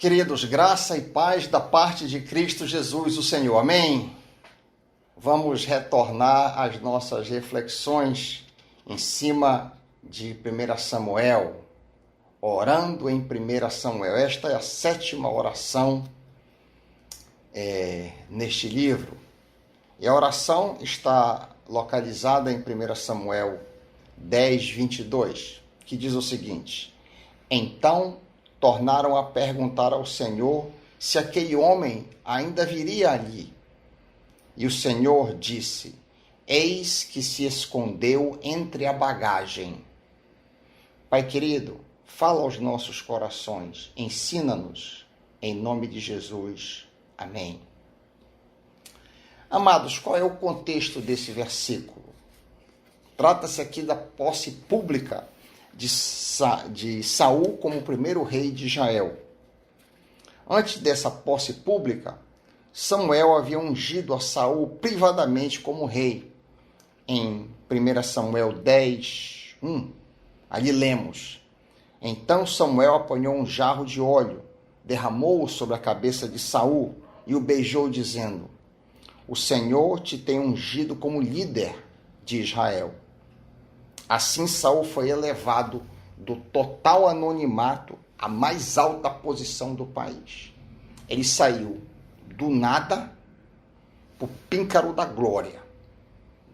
Queridos, graça e paz da parte de Cristo Jesus, o Senhor. Amém? Vamos retornar às nossas reflexões em cima de 1 Samuel, orando em 1 Samuel. Esta é a 7ª oração neste livro. E a oração está localizada em 1 Samuel 10, 22, que diz o seguinte: Então tornaram a perguntar ao Senhor se aquele homem ainda viria ali. E o Senhor disse: Eis que se escondeu entre a bagagem. Pai querido, fala aos nossos corações, ensina-nos, em nome de Jesus. Amém. Amados, qual é o contexto desse versículo? Trata-se aqui da posse pública de Saul como o primeiro rei de Israel. Antes dessa posse pública, Samuel havia ungido a Saul privadamente como rei. Em 1 Samuel 10, 1, ali lemos: Então Samuel apanhou um jarro de óleo, derramou-o sobre a cabeça de Saul e o beijou, dizendo: O Senhor te tem ungido como líder de Israel. Assim Saul foi elevado do total anonimato à mais alta posição do país. Ele saiu do nada para o píncaro da glória,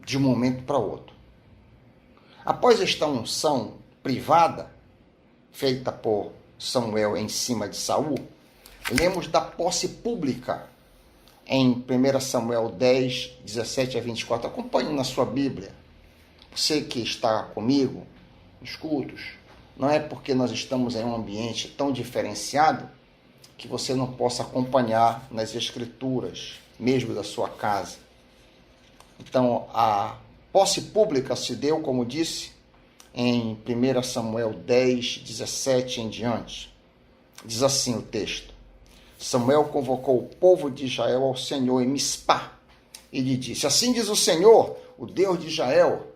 de um momento para outro. Após esta unção privada, feita por Samuel em cima de Saul, lemos da posse pública em 1 Samuel 10, 17 a 24. Acompanhe na sua Bíblia. Você que está comigo nos cultos, não é porque nós estamos em um ambiente tão diferenciado que você não possa acompanhar nas escrituras, mesmo da sua casa. Então, a posse pública se deu, como disse, em 1 Samuel 10, 17 em diante. Diz assim o texto: Samuel convocou o povo de Israel ao Senhor em Mispá e lhe disse: Assim diz o Senhor, o Deus de Israel: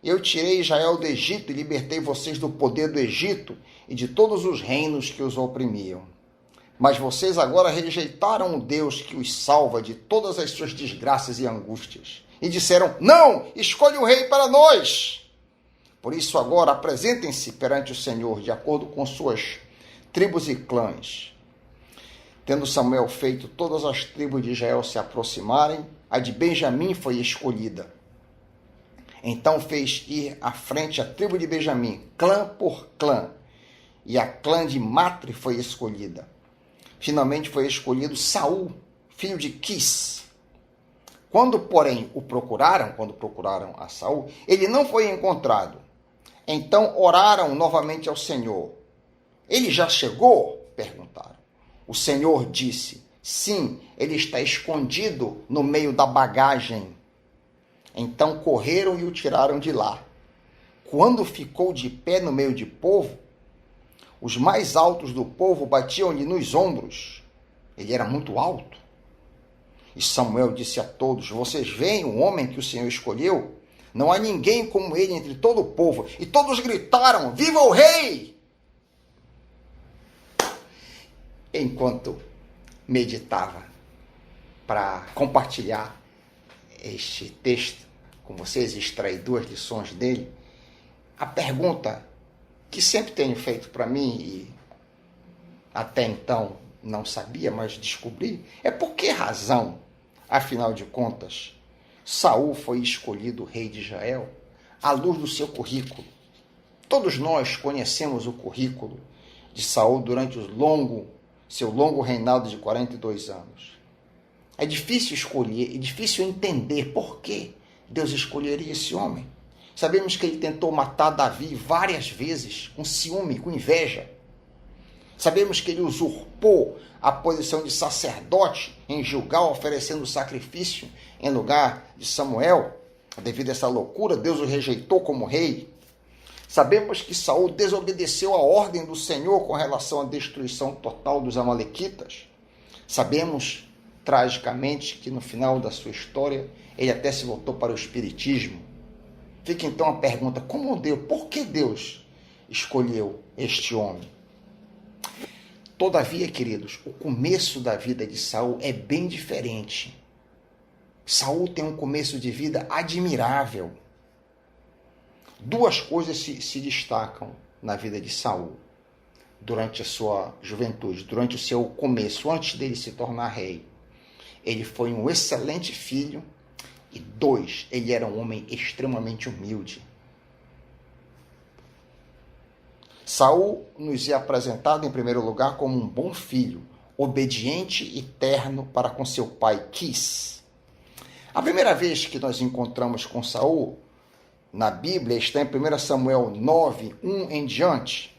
Eu tirei Israel do Egito e libertei vocês do poder do Egito e de todos os reinos que os oprimiam. Mas vocês agora rejeitaram o Deus que os salva de todas as suas desgraças e angústias. E disseram: Não, escolhe um rei para nós. Por isso agora apresentem-se perante o Senhor, de acordo com suas tribos e clãs. Tendo Samuel feito todas as tribos de Israel se aproximarem, a de Benjamim foi escolhida. Então fez ir à frente a tribo de Benjamim, clã por clã, e a clã de Matre foi escolhida. Finalmente foi escolhido Saul, filho de Quis. Quando, porém, procuraram a Saul, ele não foi encontrado. Então oraram novamente ao Senhor. Ele já chegou? Perguntaram. O Senhor disse: Sim, ele está escondido no meio da bagagem. Então correram e o tiraram de lá. Quando ficou de pé no meio de povo, os mais altos do povo batiam-lhe nos ombros. Ele era muito alto. E Samuel disse a todos: Vocês veem o homem que o Senhor escolheu? Não há ninguém como ele entre todo o povo. E todos gritaram: Viva o rei! Enquanto meditava para compartilhar este texto com vocês, extrair 2 lições dele, a pergunta que sempre tenho feito para mim e até então não sabia, mas descobri, é por que razão, afinal de contas, Saul foi escolhido rei de Israel à luz do seu currículo. Todos nós conhecemos o currículo de Saul durante seu longo reinado de 42 anos. É difícil escolher, é difícil entender por que Deus escolheria esse homem. Sabemos que ele tentou matar Davi várias vezes, com ciúme, com inveja. Sabemos que ele usurpou a posição de sacerdote em Gilgal, oferecendo sacrifício em lugar de Samuel. Devido a essa loucura, Deus o rejeitou como rei. Sabemos que Saul desobedeceu a ordem do Senhor com relação à destruição total dos amalequitas. Sabemos, tragicamente, que no final da sua história, ele até se voltou para o espiritismo. Fica então a pergunta: por que Deus escolheu este homem? Todavia, queridos, o começo da vida de Saul é bem diferente. Saul tem um começo de vida admirável. Duas coisas se destacam na vida de Saul durante a sua juventude, durante o seu começo, antes dele se tornar rei. Ele foi um excelente filho e 2, ele era um homem extremamente humilde. Saul nos é apresentado em primeiro lugar como um bom filho, obediente e terno para com seu pai Quis. A primeira vez que nós encontramos com Saul na Bíblia está em 1 Samuel 9, 1 em diante.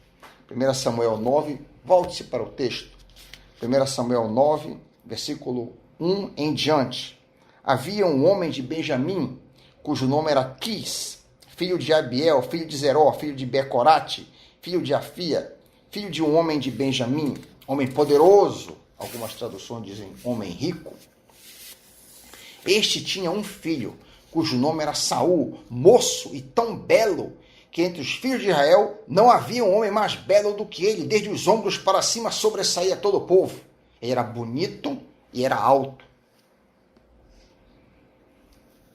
1 Samuel 9, volte-se para o texto. 1 Samuel 9, versículo 1 em diante. Havia um homem de Benjamim, cujo nome era Quis, filho de Abiel, filho de Zeró, filho de Becorate, filho de Afia, filho de um homem de Benjamim, homem poderoso, algumas traduções dizem homem rico. Este tinha um filho, cujo nome era Saul, moço e tão belo, que entre os filhos de Israel não havia um homem mais belo do que ele, desde os ombros para cima sobressaía todo o povo. Ele era bonito e era alto.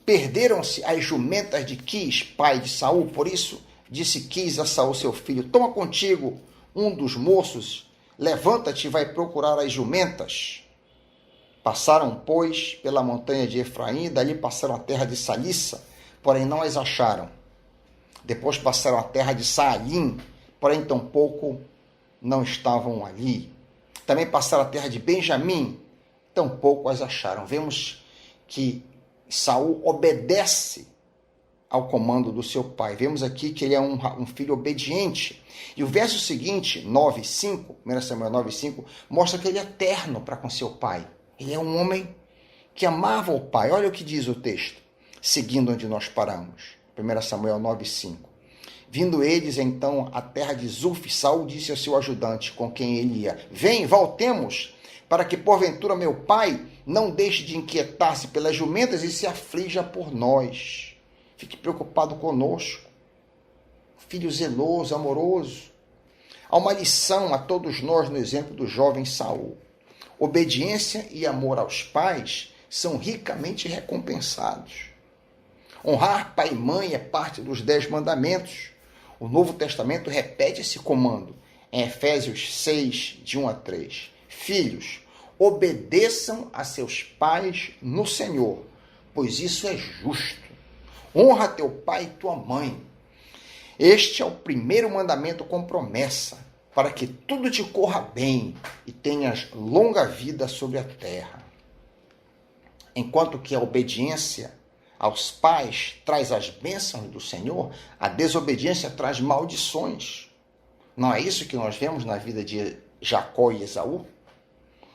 Perderam-se as jumentas de Quis, pai de Saul, por isso disse Quis a Saul, seu filho: toma contigo um dos moços, levanta-te e vai procurar as jumentas. Passaram, pois, pela montanha de Efraim, e dali passaram a terra de Salissa, porém não as acharam. Depois passaram a terra de Saalim, porém tampouco não estavam ali. Também passaram a terra de Benjamim, tampouco as acharam. Vemos que Saul obedece ao comando do seu pai. Vemos aqui que ele é um filho obediente. E o verso seguinte, 9:5, 1 Samuel 9:5, mostra que ele é terno para com seu pai. Ele é um homem que amava o pai. Olha o que diz o texto, seguindo onde nós paramos. 1 Samuel 9:5. Vindo eles, então, à terra de Zuf, Saul disse ao seu ajudante, com quem ele ia: vem, voltemos, para que, porventura, meu pai não deixe de inquietar-se pelas jumentas e se aflija por nós. Fique preocupado conosco. Filho zeloso, amoroso. Há uma lição a todos nós no exemplo do jovem Saul. Obediência e amor aos pais são ricamente recompensados. Honrar pai e mãe é parte dos 10 mandamentos. O Novo Testamento repete esse comando em Efésios 6, de 1 a 3. Filhos, obedeçam a seus pais no Senhor, pois isso é justo. Honra teu pai e tua mãe. Este é o primeiro mandamento com promessa, para que tudo te corra bem e tenhas longa vida sobre a terra. Enquanto que a obediência aos pais traz as bênçãos do Senhor, a desobediência traz maldições. Não é isso que nós vemos na vida de Jacó e Esaú?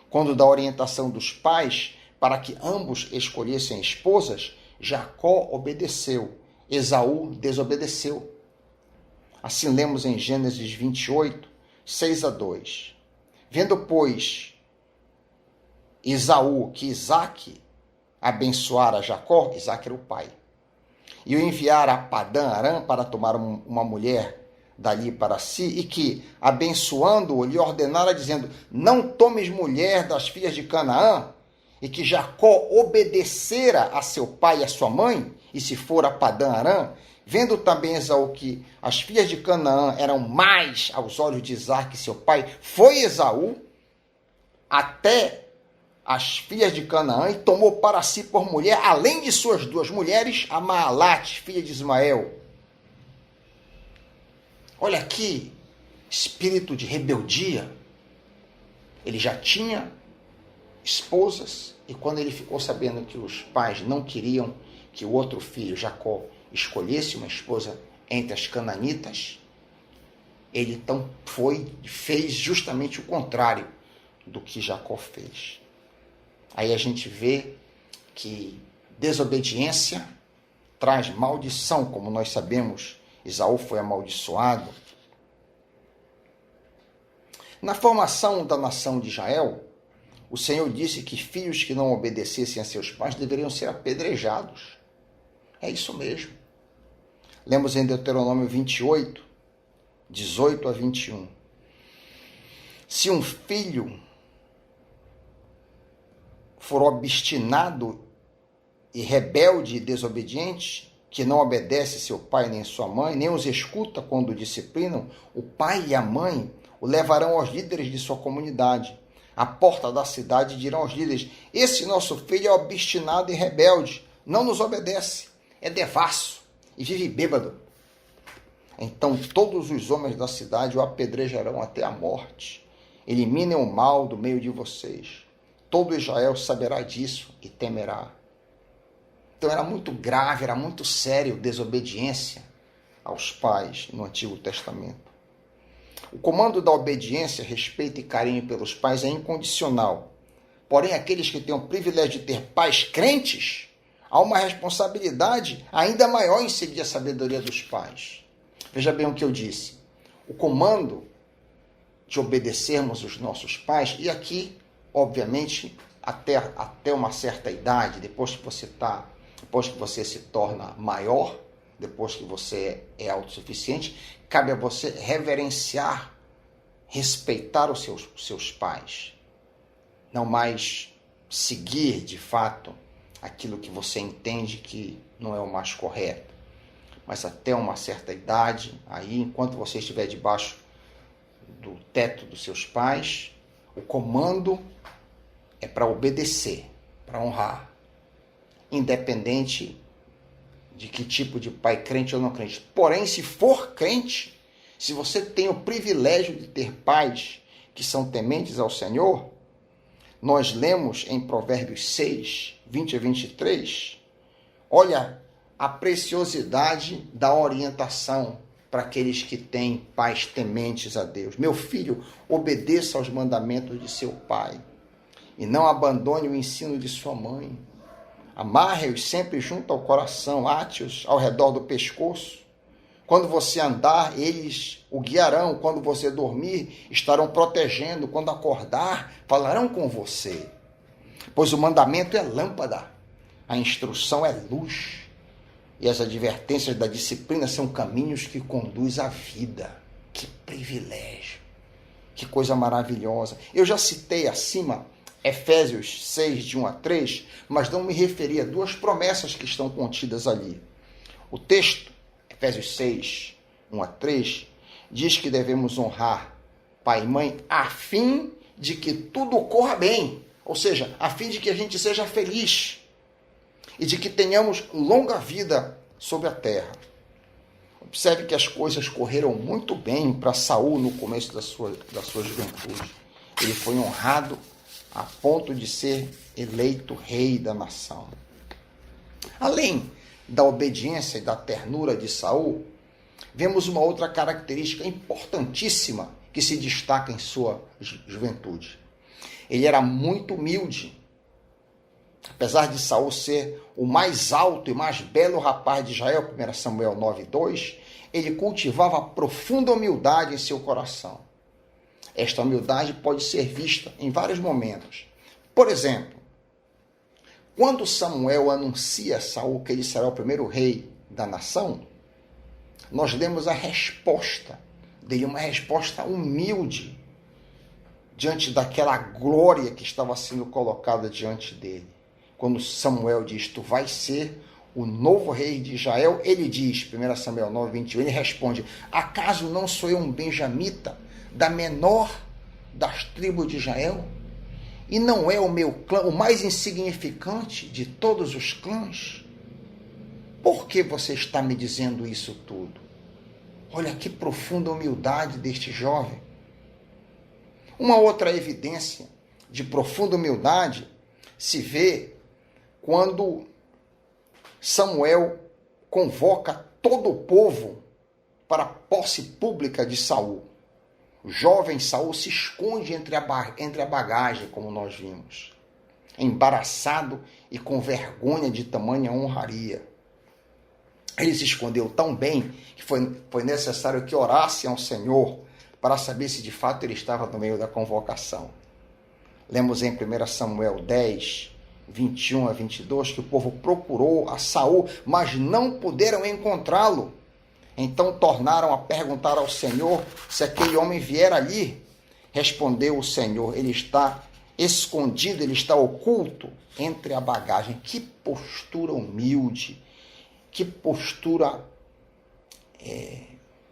Quando da orientação dos pais para que ambos escolhessem esposas, Jacó obedeceu, Esaú desobedeceu. Assim lemos em Gênesis 28, 6-2. Vendo, pois, Esaú que Isaque abençoara Jacó, Isaque era o pai, e o enviara a Padã Arã para tomar uma mulher dali para si, e que, abençoando-o, lhe ordenara, dizendo: não tomes mulher das filhas de Canaã, e que Jacó obedecera a seu pai e a sua mãe, e se for a Padã Arã, vendo também Esaú que as filhas de Canaã eram mais aos olhos de Isaque, seu pai, foi Esaú até as filhas de Canaã e tomou para si por mulher, além de suas 2 mulheres, a Maalate, filha de Ismael. Olha aqui, espírito de rebeldia. Ele já tinha esposas, e quando ele ficou sabendo que os pais não queriam que o outro filho, Jacó, escolhesse uma esposa entre as cananitas, ele então fez justamente o contrário do que Jacó fez. Aí a gente vê que desobediência traz maldição, como nós sabemos, Esaú foi amaldiçoado. Na formação da nação de Israel, o Senhor disse que filhos que não obedecessem a seus pais deveriam ser apedrejados. É isso mesmo. Lemos em Deuteronômio 28, 18-21. Se um filho for obstinado e rebelde e desobediente, que não obedece seu pai nem sua mãe, nem os escuta quando o disciplinam, o pai e a mãe o levarão aos líderes de sua comunidade. À porta da cidade dirão aos líderes: esse nosso filho é obstinado e rebelde, não nos obedece, é devasso e vive bêbado. Então todos os homens da cidade o apedrejarão até a morte. Eliminem o mal do meio de vocês. Todo Israel saberá disso e temerá. Então era muito grave, era muito sério desobediência aos pais no Antigo Testamento. O comando da obediência, respeito e carinho pelos pais é incondicional. Porém, aqueles que têm o privilégio de ter pais crentes, há uma responsabilidade ainda maior em seguir a sabedoria dos pais. Veja bem o que eu disse. O comando de obedecermos os nossos pais, e aqui, obviamente, até uma certa idade, depois que você se torna maior, depois que você é autossuficiente, cabe a você reverenciar, respeitar os seus pais. Não mais seguir, de fato, aquilo que você entende que não é o mais correto. Mas até uma certa idade, aí, enquanto você estiver debaixo do teto dos seus pais, o comando é para obedecer, para honrar, independente de que tipo de pai, crente ou não crente. Porém, se for crente, se você tem o privilégio de ter pais que são tementes ao Senhor, nós lemos em Provérbios 6, 20 a 23, olha a preciosidade da orientação para aqueles que têm pais tementes a Deus. Meu filho, obedeça aos mandamentos de seu pai e não abandone o ensino de sua mãe. Amarre-os sempre junto ao coração, ate-os ao redor do pescoço. Quando você andar, eles o guiarão. Quando você dormir, estarão protegendo. Quando acordar, falarão com você. Pois o mandamento é lâmpada, a instrução é luz. E as advertências da disciplina são caminhos que conduzem à vida. Que privilégio! Que coisa maravilhosa! Eu já citei acima Efésios 6, de 1 a 3, mas não me referi a duas promessas que estão contidas ali. O texto, Efésios 6, 1 a 3, diz que devemos honrar pai e mãe a fim de que tudo corra bem, ou seja, a fim de que a gente seja feliz e de que tenhamos longa vida sobre a terra. Observe que as coisas correram muito bem para Saul no começo da sua juventude. Ele foi honrado a ponto de ser eleito rei da nação. Além da obediência e da ternura de Saul, vemos uma outra característica importantíssima que se destaca em sua juventude. Ele era muito humilde. Apesar de Saul ser o mais alto e mais belo rapaz de Israel, 1 Samuel 9:2, ele cultivava profunda humildade em seu coração. Esta humildade pode ser vista em vários momentos. Por exemplo, quando Samuel anuncia a Saul que ele será o primeiro rei da nação, nós lemos a resposta dele, uma resposta humilde diante daquela glória que estava sendo colocada diante dele. Quando Samuel diz: tu vais ser o novo rei de Israel, ele diz, 1 Samuel 9:21, ele responde: acaso não sou eu um benjamita, da menor das tribos de Israel? E não é o meu clã o mais insignificante de todos os clãs? Por que você está me dizendo isso tudo? Olha que profunda humildade deste jovem. Uma outra evidência de profunda humildade se vê quando Samuel convoca todo o povo para a posse pública de Saul. O jovem Saul se esconde entre a bagagem, como nós vimos, embaraçado e com vergonha de tamanha honraria. Ele se escondeu tão bem que foi necessário que orassem ao Senhor para saber se de fato ele estava no meio da convocação. Lemos em 1 Samuel 10, 21 a 22, que o povo procurou a Saul, mas não puderam encontrá-lo. Então tornaram a perguntar ao Senhor se aquele homem vier ali. Respondeu o Senhor: ele está escondido, ele está oculto entre a bagagem. Que postura humilde, que postura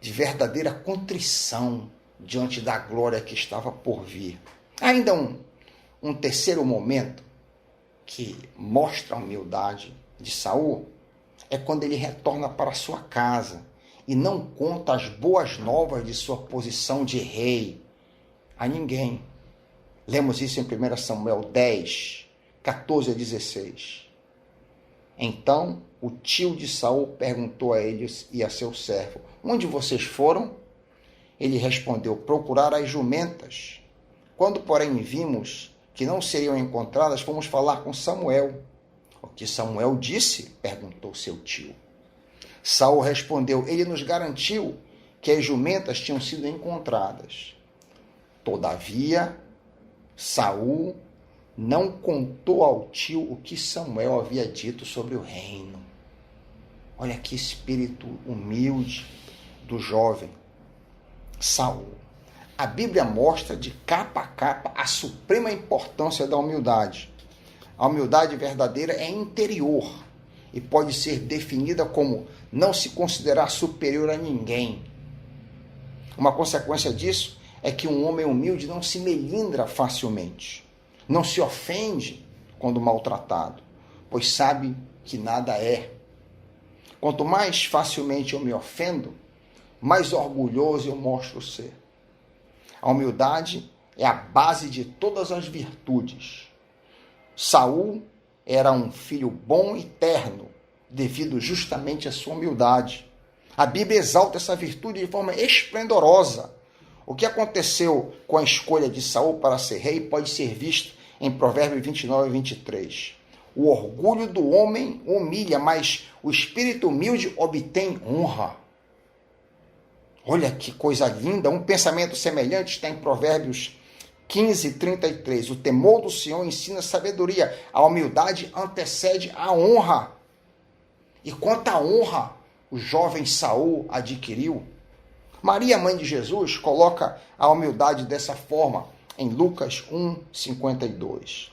de verdadeira contrição diante da glória que estava por vir. Ainda um terceiro momento que mostra a humildade de Saul é quando ele retorna para sua casa e não conta as boas novas de sua posição de rei a ninguém. Lemos isso em 1 Samuel 10, 14 a 16. Então o tio de Saul perguntou a eles e a seu servo: onde vocês foram? Ele respondeu: procurar as jumentas. Quando, porém, vimos que não seriam encontradas, fomos falar com Samuel. O que Samuel disse? Perguntou seu tio. Saul respondeu: ele nos garantiu que as jumentas tinham sido encontradas. Todavia, Saul não contou ao tio o que Samuel havia dito sobre o reino. Olha que espírito humilde do jovem Saul. A Bíblia mostra de capa a capa a suprema importância da humildade. A humildade verdadeira é interior e pode ser definida como não se considerar superior a ninguém. Uma consequência disso é que um homem humilde não se melindra facilmente, não se ofende quando maltratado, pois sabe que nada é. Quanto mais facilmente eu me ofendo, mais orgulhoso eu mostro ser. A humildade é a base de todas as virtudes. Saul era um filho bom e terno, devido justamente à sua humildade. A Bíblia exalta essa virtude de forma esplendorosa. O que aconteceu com a escolha de Saul para ser rei pode ser visto em Provérbios 29 e 23. O orgulho do homem humilha, mas o espírito humilde obtém honra. Olha que coisa linda, um pensamento semelhante está em Provérbios 15, 33. O temor do Senhor ensina sabedoria, a humildade antecede a honra. E quanta honra o jovem Saul adquiriu. Maria, mãe de Jesus, coloca a humildade dessa forma em Lucas 1, 52.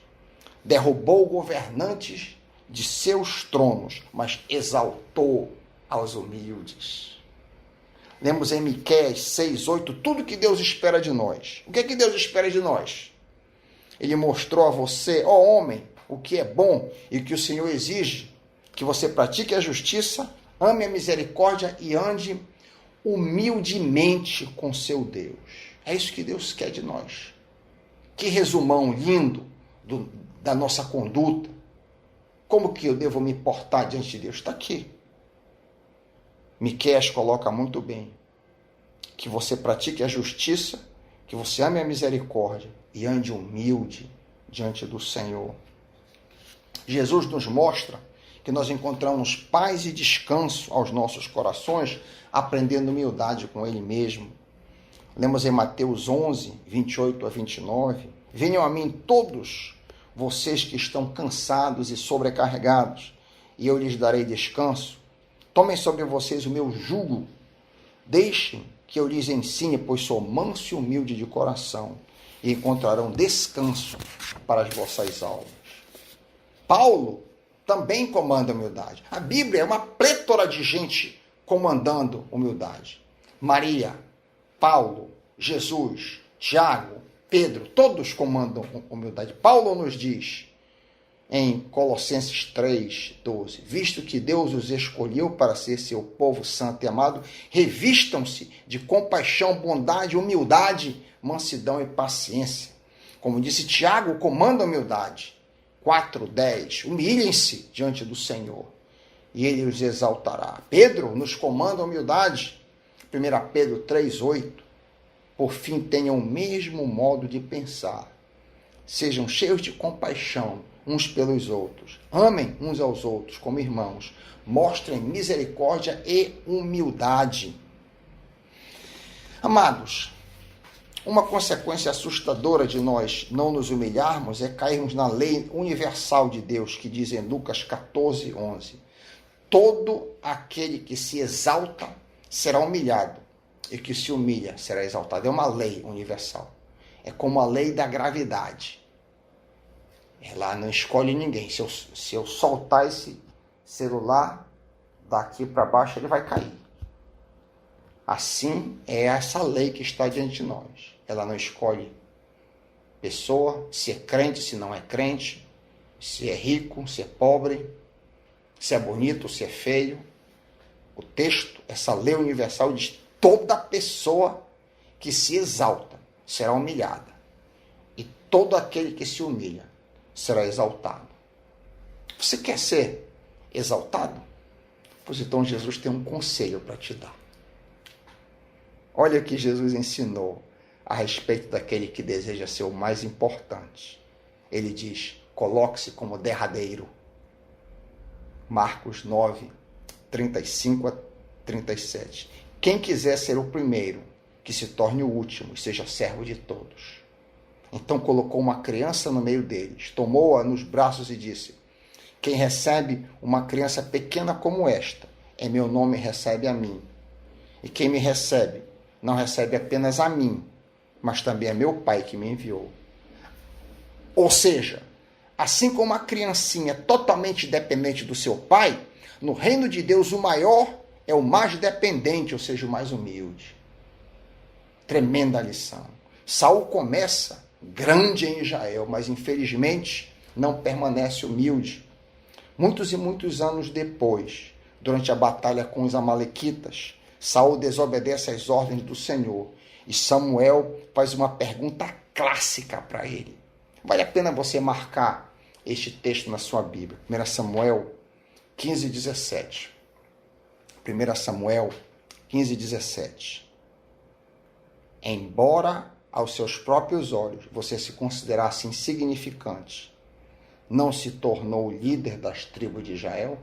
Derrubou governantes de seus tronos, mas exaltou aos humildes. Lemos em Miqueias 6, 8, tudo que Deus espera de nós. O que é que Deus espera de nós? Ele mostrou a você, ó homem, o que é bom e o que o Senhor exige, que você pratique a justiça, ame a misericórdia e ande humildemente com seu Deus. É isso que Deus quer de nós. Que resumão lindo da nossa conduta. Como que eu devo me portar diante de Deus? Está aqui. Miqueias coloca muito bem. Que você pratique a justiça, que você ame a misericórdia e ande humilde diante do Senhor. Jesus nos mostra que nós encontramos paz e descanso aos nossos corações, aprendendo humildade com Ele mesmo. Lemos em Mateus 11, 28 a 29. Venham a mim todos vocês que estão cansados e sobrecarregados, e eu lhes darei descanso. Tomem sobre vocês o meu jugo. Deixem que eu lhes ensine, pois sou manso e humilde de coração, e encontrarão descanso para as vossas almas. Paulo também comanda humildade. A Bíblia é uma plétora de gente comandando humildade. Maria, Paulo, Jesus, Tiago, Pedro, todos comandam humildade. Paulo nos diz em Colossenses 3, 12, visto que Deus os escolheu para ser seu povo santo e amado, revistam-se de compaixão, bondade, humildade, mansidão e paciência. Como disse Tiago, comanda a humildade. 4:10, humilhem-se diante do Senhor e Ele os exaltará. Pedro nos comanda a humildade. 1 Pedro 3:8, por fim tenham o mesmo modo de pensar. Sejam cheios de compaixão uns pelos outros. Amem uns aos outros como irmãos. Mostrem misericórdia e humildade. Amados, uma consequência assustadora de nós não nos humilharmos é cairmos na lei universal de Deus, que diz em Lucas 14, 11. Todo aquele que se exalta será humilhado, e que se humilha será exaltado. É uma lei universal. É como a lei da gravidade. Ela não escolhe ninguém. Se eu soltar esse celular daqui para baixo, ele vai cair. Assim é essa lei que está diante de nós. Ela não escolhe pessoa, se é crente, se não é crente, se é rico, se é pobre, se é bonito, se é feio. O texto, essa lei universal diz: toda pessoa que se exalta será humilhada, e todo aquele que se humilha será exaltado. Você quer ser exaltado? Pois então Jesus tem um conselho para te dar. Olha o que Jesus ensinou a respeito daquele que deseja ser o mais importante. Ele diz: coloque-se como derradeiro. Marcos 9, 35 a 37. Quem quiser ser o primeiro, que se torne o último e seja servo de todos. Então colocou uma criança no meio deles, tomou-a nos braços e disse: quem recebe uma criança pequena como esta, em meu nome recebe a mim. E quem me recebe, não recebe apenas a mim, mas também a meu Pai que me enviou. Ou seja, assim como a criancinha é totalmente dependente do seu pai, no reino de Deus o maior é o mais dependente, ou seja, o mais humilde. Tremenda lição. Saul começa grande em Israel, mas infelizmente não permanece humilde. Muitos e muitos anos depois, durante a batalha com os amalequitas, Saul desobedece às ordens do Senhor e Samuel faz uma pergunta clássica para ele. Vale a pena você marcar este texto na sua Bíblia. 1 Samuel 15, 17. 1 Samuel 15, 17. Embora aos seus próprios olhos você se considerasse insignificante, não se tornou líder das tribos de Israel?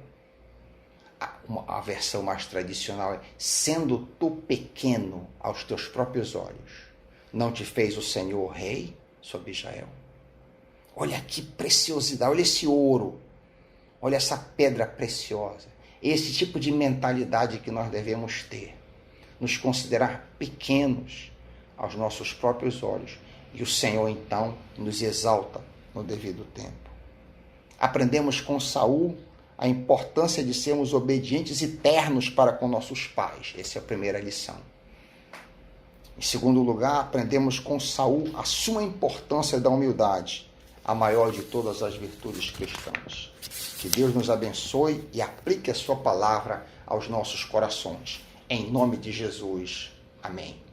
A versão mais tradicional é: sendo tu pequeno aos teus próprios olhos, não te fez o Senhor rei sobre Israel? Olha que preciosidade, olha esse ouro, olha essa pedra preciosa. Esse tipo de mentalidade que nós devemos ter, nos considerar pequenos aos nossos próprios olhos, e o Senhor então nos exalta no devido tempo. Aprendemos com Saul a importância de sermos obedientes e ternos para com nossos pais. Essa é a primeira lição. Em segundo lugar, aprendemos com Saul a suma importância da humildade, a maior de todas as virtudes cristãs. Que Deus nos abençoe e aplique a sua palavra aos nossos corações. Em nome de Jesus. Amém.